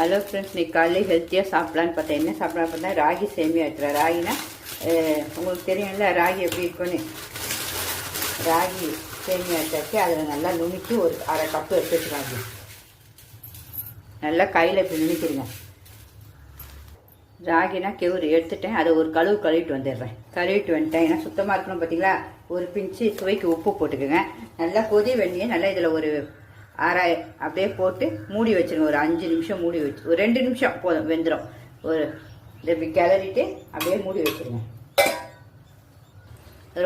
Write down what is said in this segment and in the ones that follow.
Hello friends, இன்னைக்கு காலையில் ஹெல்த்தியாக சாப்பிட்லான்னு பார்த்தேன். என்ன சாப்பிட்லான்னு பார்த்தா ராகி சேமியா எடுத்துகிறேன். ராகினா உங்களுக்கு தெரியும்ல ராகி எப்படி இருக்குன்னு. ராகி சேமியா எடுத்தாச்சு. அதில் நல்லா நுணுக்கி ஒரு அரை கப்பு எடுத்து வச்சுக்காங்க. நல்லா கையில் இப்படி நுணுக்கிடுங்க. ராகினா கெவுரு எடுத்துட்டேன். அதை ஒரு கழுவிட்டு வந்துடுறேன். கழுவிட்டு வந்துட்டேன். ஏன்னா சுத்தமாக இருக்கணும். பார்த்தீங்களா, ஒரு பிஞ்சு சுவைக்கு உப்பு போட்டுக்கோங்க. நல்லா கொதி வெண்ணியை நல்லா இதில் ஒரு அரை அப்படியே போட்டு மூடி வச்சுருங்க. ஒரு 5 நிமிஷம் மூடி வச்சு, ஒரு 2 நிமிஷம் போதும், வெந்துடும். ஒரு இப்படி கிளறிட்டு அப்படியே மூடி வச்சுருங்க.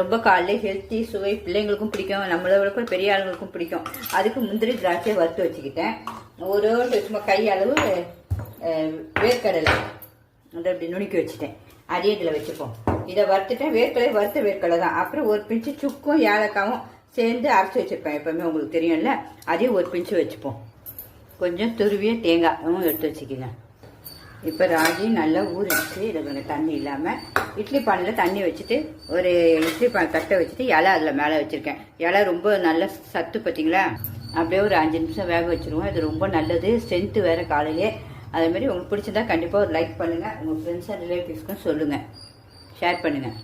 ரொம்ப காலையில் ஹெல்த்தி சுவை, பிள்ளைங்களுக்கும் பிடிக்கும், நம்மளோட பெரிய ஆளுங்களுக்கும் பிடிக்கும். அதுக்கு முந்திரி திராட்சையை வறுத்து வச்சுக்கிட்டேன். ஒரு சும்மா கையளவு வேர்க்கடலை அதை அப்படி நுணுக்கி வச்சுட்டேன். அதே இதில் வச்சுப்போம். இதை வறுத்துட்டேன். வறுத்த வேர்க்கடலை தான். அப்புறம் ஒரு பிஞ்சு சுக்கும் ஏலக்காவும் சேர்ந்து அரைச்சி வச்சுருப்பேன். எப்போவுமே உங்களுக்கு தெரியும்ல, அதையும் ஒரு பிஞ்சு வச்சுப்போம். கொஞ்சம் துருவிய தேங்காயும் எடுத்து வச்சுக்கோங்க. இப்போ ராகி நல்லா ஊறிச்சு. இதில் கொஞ்சம் தண்ணி இல்லாமல் இட்லி பானையில் தண்ணி வச்சுட்டு ஒரு இட்லி பானை தட்டை வச்சுட்டு இலை அதில் மேலே வச்சுருக்கேன். இலை ரொம்ப நல்ல சத்து பார்த்தீங்களா. அப்படியே ஒரு 5 நிமிஷம் வேக வச்சுருவோம். இது ரொம்ப நல்லது, ஸ்ட்ரென்த்து வேறு காலையிலே. அதேமாதிரி உங்களுக்கு பிடிச்சிருந்தா கண்டிப்பாக ஒரு லைக் பண்ணுங்கள். உங்கள் ஃப்ரெண்ட்ஸ் அண்ட் ரிலேட்டிவ்ஸ்க்கும் சொல்லுங்கள், ஷேர் பண்ணுங்கள்.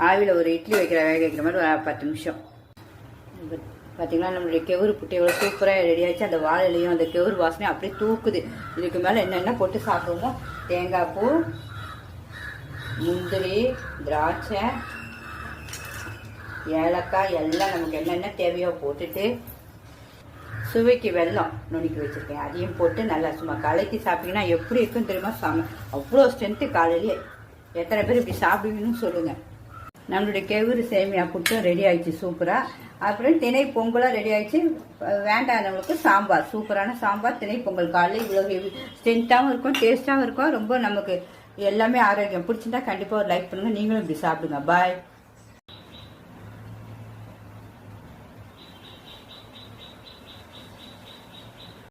ஆவியில் ஒரு இட்லி வேக வைக்கிற மாதிரி ஒரு 10 நிமிஷம். பார்த்தீங்களா, நம்மளுடைய கெவுரு புட்டு எவ்வளோ சூப்பராக ரெடி ஆகிடுச்சு. அந்த வாழையிலையும் அந்த கெவுரு வாசனையும் அப்படியே தூக்குது. இதுக்கு மேலே என்னென்ன போட்டு சாப்பிடுவோமோ, தேங்காய் பூ, முந்திரி, திராட்சை, ஏலக்காய் எல்லாம் நமக்கு என்னென்ன தேவையோ போட்டுட்டு, சுவைக்கு வெல்லம் நுணுக்கி வச்சுருக்கேன். அதையும் போட்டு நல்லா சும்மா கலக்கி சாப்பிட்டீங்கன்னா எப்படி இருக்குன்னு தெரியுமா. அவ்வளோ ஸ்ட்ரென்த்து காலையிலேயே. எத்தனை பேர் இப்படி சாப்பிடுவீங்கன்னு சொல்லுங்கள். நம்மளுடைய கெவுரு சேமியா புட்டும் ரெடி ஆயிடுச்சு சூப்பராக. அப்புறம் திணை பொங்கலாக ரெடி ஆயிடுச்சு. வேண்டாதவங்களுக்கு சாம்பார், சூப்பரான சாம்பார், திணை பொங்கல். காலையில் இவ்வளோ ஸ்ட்ரென்த்தாகவும் இருக்கும், டேஸ்ட்டாகவும் இருக்கும். ரொம்ப நமக்கு எல்லாமே ஆரோக்கியம். பிடிச்சிருந்தா கண்டிப்பாக ஒரு லைக் பண்ணுங்கள். நீங்களும் இப்படி சாப்பிடுங்க. பாய்.